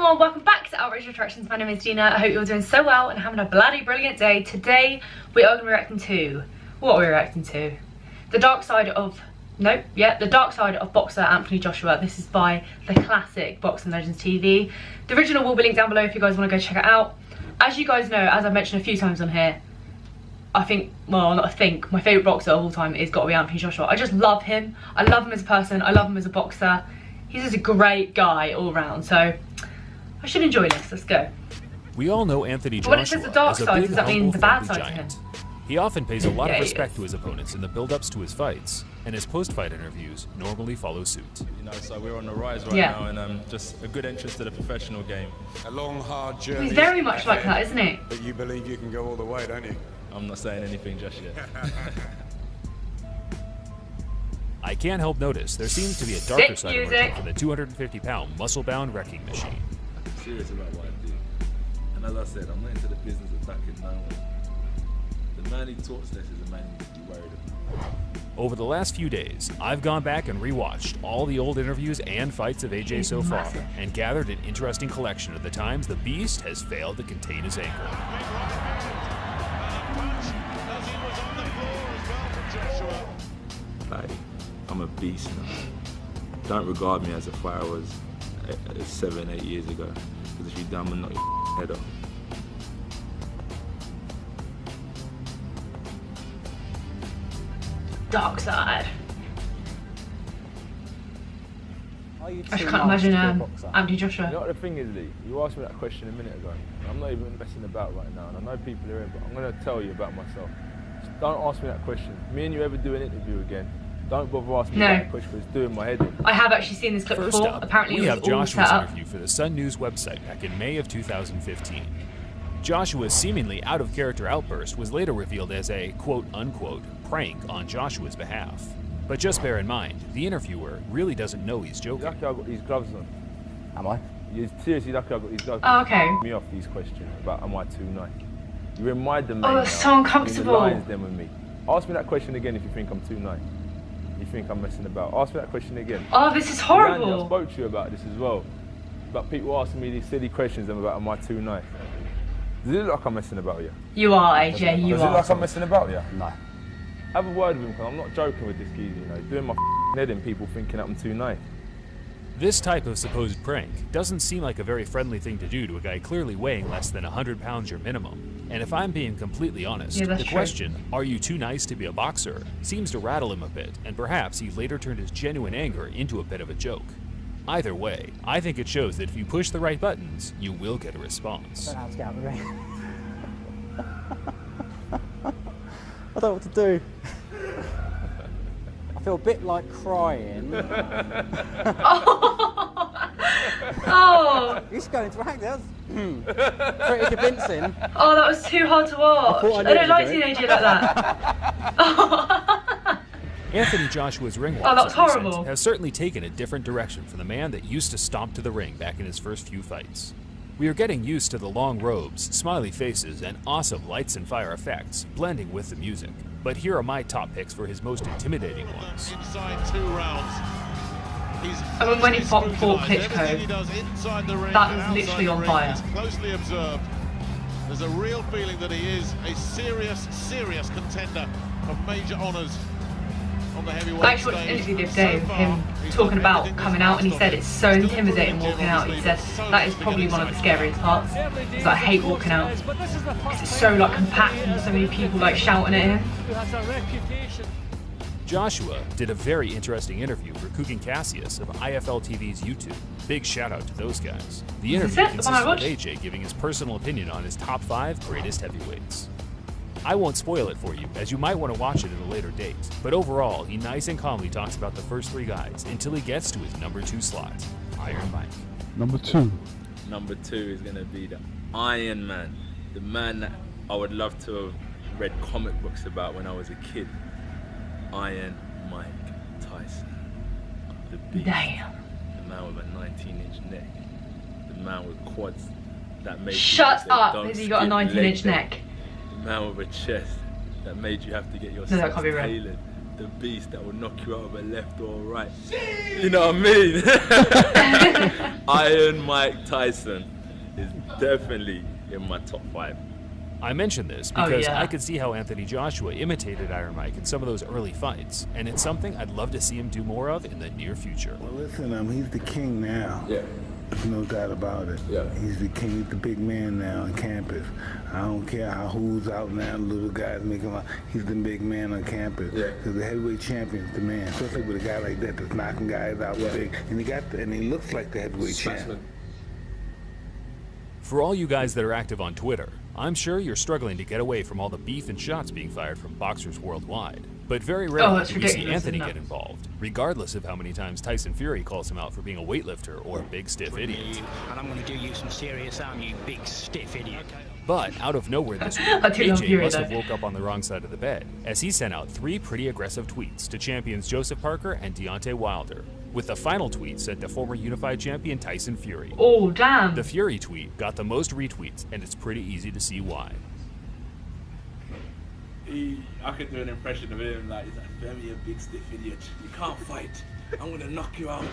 everyone, welcome back to Outrageous Attractions. My name is Gina. I hope you're doing so well and having a bloody brilliant day. Today we are going to be reacting to, what are we reacting to? The Dark Side of, The Dark Side of boxer Anthony Joshua. This is by the classic Boxing Legends TV. The original will be linked down below if you guys want to go check it out. As you guys know, as I've mentioned a few times on here, my favourite boxer of all time is got to be Anthony Joshua. I just love him. I love him as a person. I love him as a boxer. He's just a great guy all round. So I should enjoy this. Let's go. We all know Anthony Joshua when it says the dark side, does that mean the bad side to him? He often pays a lot of respect to his opponents in the build-ups to his fights, and his post-fight interviews normally follow suit. You know, so we're on the rise right now, and just a good entrance to the professional game. A long, hard journey. He's very much like that, isn't he? But you believe you can go all the way, don't you? I'm not saying anything just yet. I can't help notice there seems to be a darker side emerging for the 250-pound muscle-bound wrecking machine. I'm serious about what I do, and as I said, I'm not into the business of backing down. The man who talks this is a man you need to be worried about. Over the last few days, I've gone back and rewatched all the old interviews and fights of AJ so far, and gathered an interesting collection of the times the Beast has failed to contain his anger. Like, I'm a beast now. Don't regard me as a fighter I was 7, 8 years ago, because if you damn and knock your head off. Dark side. I just can't imagine Anthony Joshua. You know what the thing is, Lee? You asked me that question a minute ago. And I'm not even messing about right now, and I know people are in, but I'm going to tell you about myself. Just don't ask me that question. Me and you ever do an interview again, don't bother asking me that question, because it's doing my head in. I have actually seen this clip First before. up, Apparently we it have was all Joshua's set up. interview for the Sun News website back in May of 2015. Joshua's seemingly out-of-character outburst was later revealed as a quote-unquote prank on Joshua's behalf. But just bear in mind, the interviewer really doesn't know he's joking. Lucky I got these gloves on. Am I? You're seriously lucky I got these gloves Oh, on. okay. Me off these questions about am I too nice? You remind them. Oh, that's so uncomfortable. The lines then with me. Ask me that question again if you think I'm too nice. You think I'm messing about. Ask me that question again. Oh, this is horrible. Randy, I spoke to you about this as well. About people asking me these silly questions about am I too nice? Does it look like I'm messing about you? You are, AJ, you Does are. it look like I'm messing about you? No. Have a word with him, because I'm not joking with this geezer, you know. He's doing my head in, people thinking that I'm too nice. This type of supposed prank doesn't seem like a very friendly thing to do to a guy clearly weighing less than 100 pounds your minimum. And if I'm being completely honest, the question, are you too nice to be a boxer, seems to rattle him a bit, and perhaps he later turned his genuine anger into a bit of a joke. Either way, I think it shows that if you push the right buttons, you will get a response. I don't know how to get out of the ring. I don't know what to do. I feel a bit like crying. Oh! You should go into acting. Pretty convincing. Oh, that was too hard to watch. I don't like seeing AJ like that. Anthony Joshua's ring that was horrible. Has certainly taken a different direction from the man that used to stomp to the ring back in his first few fights. We are getting used to the long robes, smiley faces, and awesome lights and fire effects, blending with the music. But here are my top picks for his most intimidating ones. I mean, when he fought Klitschko, that was literally on fire. Closely observed. There's a real feeling that he is a serious contender for major honours. I actually watched an interview the other day with him talking about coming out, and he said it's so intimidating walking out. He said that is probably one of the scariest parts. He's like, I hate walking out. It's so like compact and so many people like shouting at him. Joshua did a very interesting interview for Kugan Cassius of IFL TV's YouTube. Big shout out to those guys. The interview consisted of AJ giving his personal opinion on his top 5 greatest heavyweights. I won't spoil it for you, as you might want to watch it at a later date, but overall, he nice and calmly talks about the first 3 guys until he gets to his number 2 slot, Iron Mike. Number 2. Number 2 is going to be the Iron Man, the man that I would love to have read comic books about when I was a kid. Iron Mike Tyson. The beast. Damn. The man with a 19-inch neck. The man with quads that made Shut up, because he got a 19-inch neck. Man with a chest that made you have to get your that can't be right. tailored the beast that will knock you out of a left or right. You know what I mean? Iron Mike Tyson is definitely in my top 5. I mention this because I could see how Anthony Joshua imitated Iron Mike in some of those early fights, and it's something I'd love to see him do more of in the near future. Well, listen, he's the king now. Yeah. There's no doubt about it. Yeah. He's the king, he's the big man now on campus. I don't care who's out now, little guys make him out. He's the big man on campus. Yeah. Because the heavyweight champion's the man, especially with a guy like that that's knocking guys out big. And he looks like the heavyweight champ. For all you guys that are active on Twitter, I'm sure you're struggling to get away from all the beef and shots being fired from boxers worldwide. But very rarely do we see Anthony get involved, regardless of how many times Tyson Fury calls him out for being a weightlifter or a big stiff idiot. And I'm going to do you some serious harm, you big stiff idiot. But out of nowhere this week, AJ must have woke up on the wrong side of the bed, as he sent out 3 pretty aggressive tweets to champions Joseph Parker and Deontay Wilder, with the final tweet sent to former unified champion Tyson Fury. Oh, damn. The Fury tweet got the most retweets, and it's pretty easy to see why. I could do an impression of him, like, he's like, Femi, you big stiff idiot. You can't fight. I'm gonna knock you out.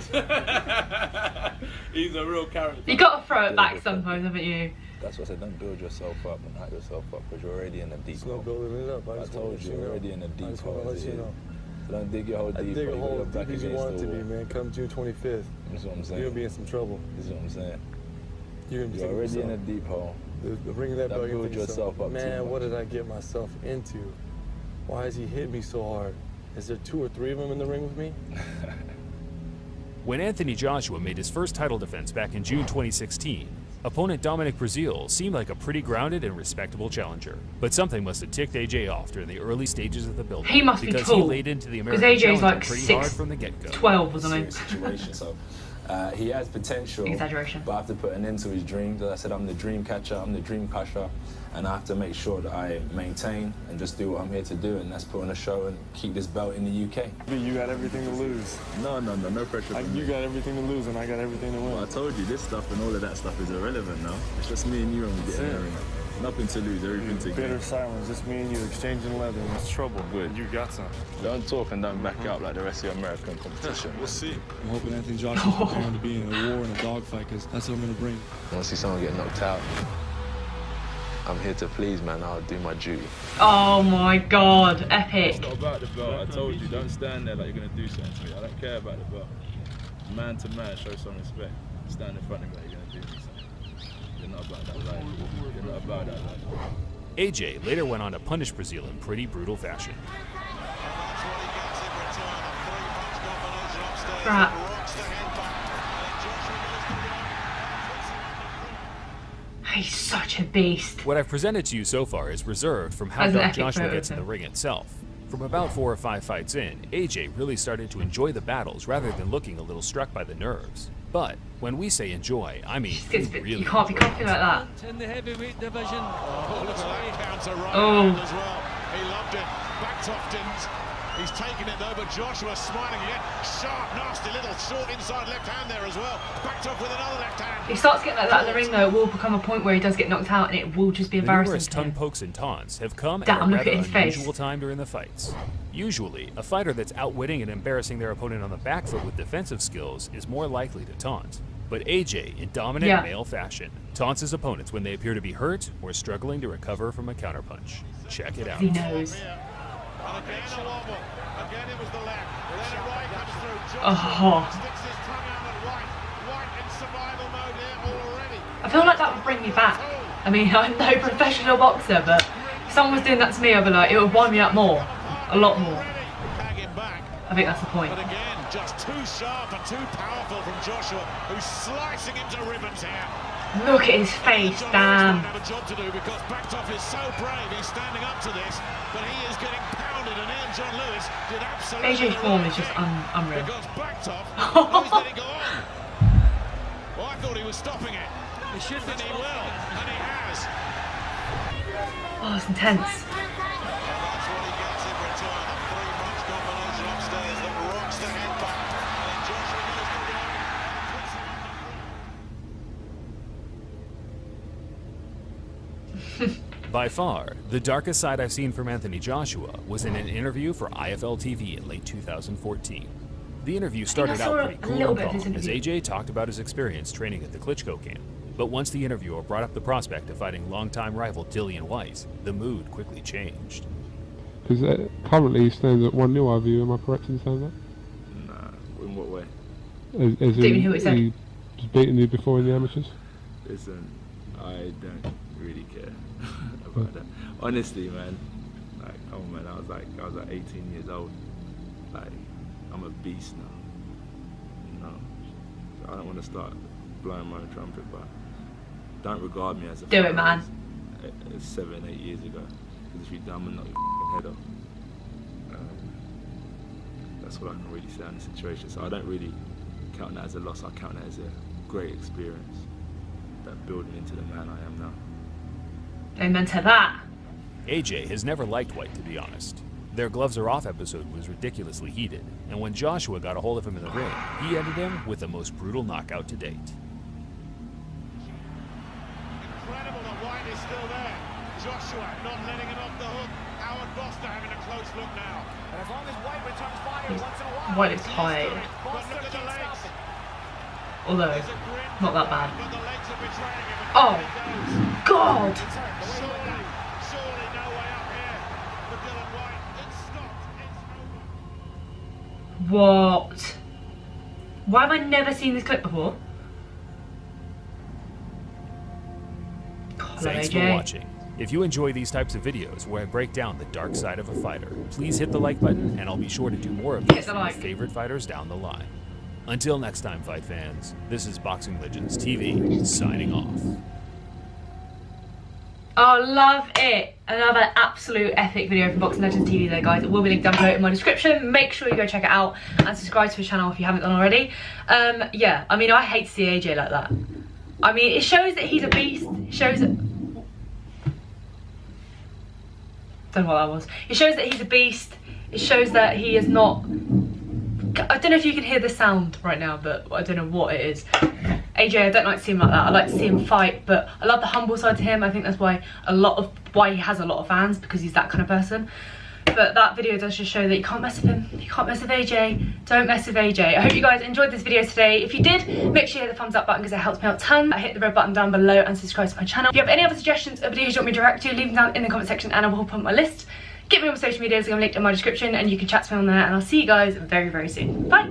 He's a real character. You gotta throw it back sometimes, haven't you? That's what I said, don't build yourself up and hype yourself up, because you're already in a deep hole. It's not building it up. I told you, you're already in a deep hole. Let you know. So don't dig your hole deep. I dig a hole deep as you want it to be, man. Come June 25th. That's what I'm saying. You're gonna be in some trouble. This is what I'm saying. You're already in a deep hole. Bringing that belt, build yourself up. Man, what did I get myself into? Why has he hit me so hard? Is there 2 or 3 of them in the ring with me? When Anthony Joshua made his first title defense back in June 2016, opponent Dominic Breazeale seemed like a pretty grounded and respectable challenger. But something must have ticked AJ off during the early stages of the build-up. He must be because tall. He laid into the American AJ's challenger like pretty hard from the get-go. 12 or something. Situation, so he has potential. Exaggeration. But I have to put an end to his dreams. As I said, I'm the dream catcher, I'm the dream crusher, and I have to make sure that I maintain and just do what I'm here to do, and that's put on a show and keep this belt in the UK. You got everything to lose. No pressure. You got everything to lose, and I got everything to win. Well, I told you, this stuff and all of that stuff is irrelevant now. It's just me and you when we get in the ring. Nothing to lose, everything to gain. Bitter silence, just me and you exchanging leather. It's trouble. Good. You got some. Don't talk and don't back out like the rest of the American competition. We'll see. I'm hoping Anthony Joshua's preparing to be in a war and a dogfight, because that's what I'm going to bring. I want to see someone get knocked out. I'm here to please, man. I'll do my duty. Oh my god, epic. It's not about the belt. I told you, don't stand there like you're going to do something to me. I don't care about the belt. Man to man, show some respect. Stand in front of me like you're going to do something. You're not about that life. You're not about that life. AJ later went on to punish Breazeale in pretty brutal fashion. Crap. He's such a beast. What I've presented to you so far is reserved from how dark Joshua gets in the ring itself. From about 4 or 5 fights in, AJ really started to enjoy the battles rather than looking a little struck by the nerves. But when we say enjoy, I mean really. You can't be confident like that. In the heavyweight division. Oh, look at that counter right Oh. as well. He loved it. Backtoff didn't. He's taken it though, but Joshua smiling again. Sharp, nasty little short inside left hand there as well. Backtoff with another left hand. He starts getting like that in the ring though, it will become a point where he does get knocked out and it will just be embarrassing. Numerous To him. tongue pokes and taunts have come Damn, at a look rather at his face. unusual time during the fights. Usually, a fighter that's outwitting and embarrassing their opponent on the back foot with defensive skills is more likely to taunt. But AJ, in dominant male fashion, taunts his opponents when they appear to be hurt or struggling to recover from a counterpunch. Check it out. He knows. And again a wobble. Again it was the left. Then a right comes through. Oh. Sticks his tongue out at right. White in survival mode here already. I feel like that would bring me back. I mean, I'm no professional boxer, but if someone was doing that to me, I'd be like, it would wind me up more. A lot more. Tag him back. I think that's the point. But again, just too sharp and too powerful from Joshua, who's slicing him to ribbons here. Look at his face, damn. Have a job to do because Backtoff is so brave. He's standing up to this, but he is getting pounded. And Ian John Lewis did absolutely. AJ's form is just unreal. Because Backtoff knows that he go on. Well, I thought he was stopping it. He should be. And he will, and he has. Oh, it's intense. That's what he gets in return. A 3-punch combination upstairs that rocks the head back. And Joshua goes to the By far, the darkest side I've seen from Anthony Joshua was in an interview for IFL TV in late 2014. The interview started out pretty cool and calm as AJ talked about his experience training at the Klitschko camp. But once the interviewer brought up the prospect of fighting longtime rival Dillian Whyte, the mood quickly changed. Because currently he stands at 1-0, have you? Am I correct in saying that? Nah, in what way? As in, he was beating you before in the amateurs? Listen, I don't really care about that. Honestly, man, like, oh man, I was like 18 years old. Like, I'm a beast now. You know, so I don't want to start blowing my own trumpet, but don't regard me as a do it, man. 7, 8 years ago. Because if you're dumb and knock your head off, that's what I can really say in the situation. So I don't really count that as a loss. I count that as a great experience that built me into the man I am now. Amen to that. AJ has never liked Whyte, to be honest. Their gloves are off episode was ridiculously heated, and when Joshua got a hold of him in the ring, he ended him with the most brutal knockout to date. Incredible that Whyte is still there. Joshua not letting it off the hook. Howard Foster having a close look now. And as long as Whyte returns fire once in a while, Whyte is tired. But look at the legs. Although, not that bad. But the legs are betraying him. Oh, God! Surely no way up here for Dillian Whyte. It's stopped. It's over. What? Why have I never seen this clip before? Thanks for watching. If you enjoy these types of videos where I break down the dark side of a fighter, please hit the like button and I'll be sure to do more of these for your favorite fighters down the line. Until next time, fight fans, this is Boxing Legends TV signing off. Oh, love it. Another absolute epic video from Boxing Legends TV there, guys. It will be linked down below in my description. Make sure you go check it out and subscribe to his channel if you haven't done already. Yeah, I mean, I hate to see AJ like that. I mean, it shows that he's a beast. It shows that... Don't know what that was. It shows that he's a beast. It shows that he is not... I don't know if you can hear the sound right now, but I don't know what it is. AJ, I don't like to see him like that. I like to see him fight, but I love the humble side to him. I think that's why he has a lot of fans, because he's that kind of person. But that video does just show that you can't mess with him. You can't mess with AJ. Don't mess with AJ. I hope you guys enjoyed this video today. If you did, make sure you hit the thumbs up button because it helps me out a ton. Hit the red button down below and subscribe to my channel. If you have any other suggestions of videos you want me to react to, leave them down in the comment section and I will put on my list. Get me on my social medias, I'm linked in my description, and you can chat to me on there, and I'll see you guys very, very soon. Bye!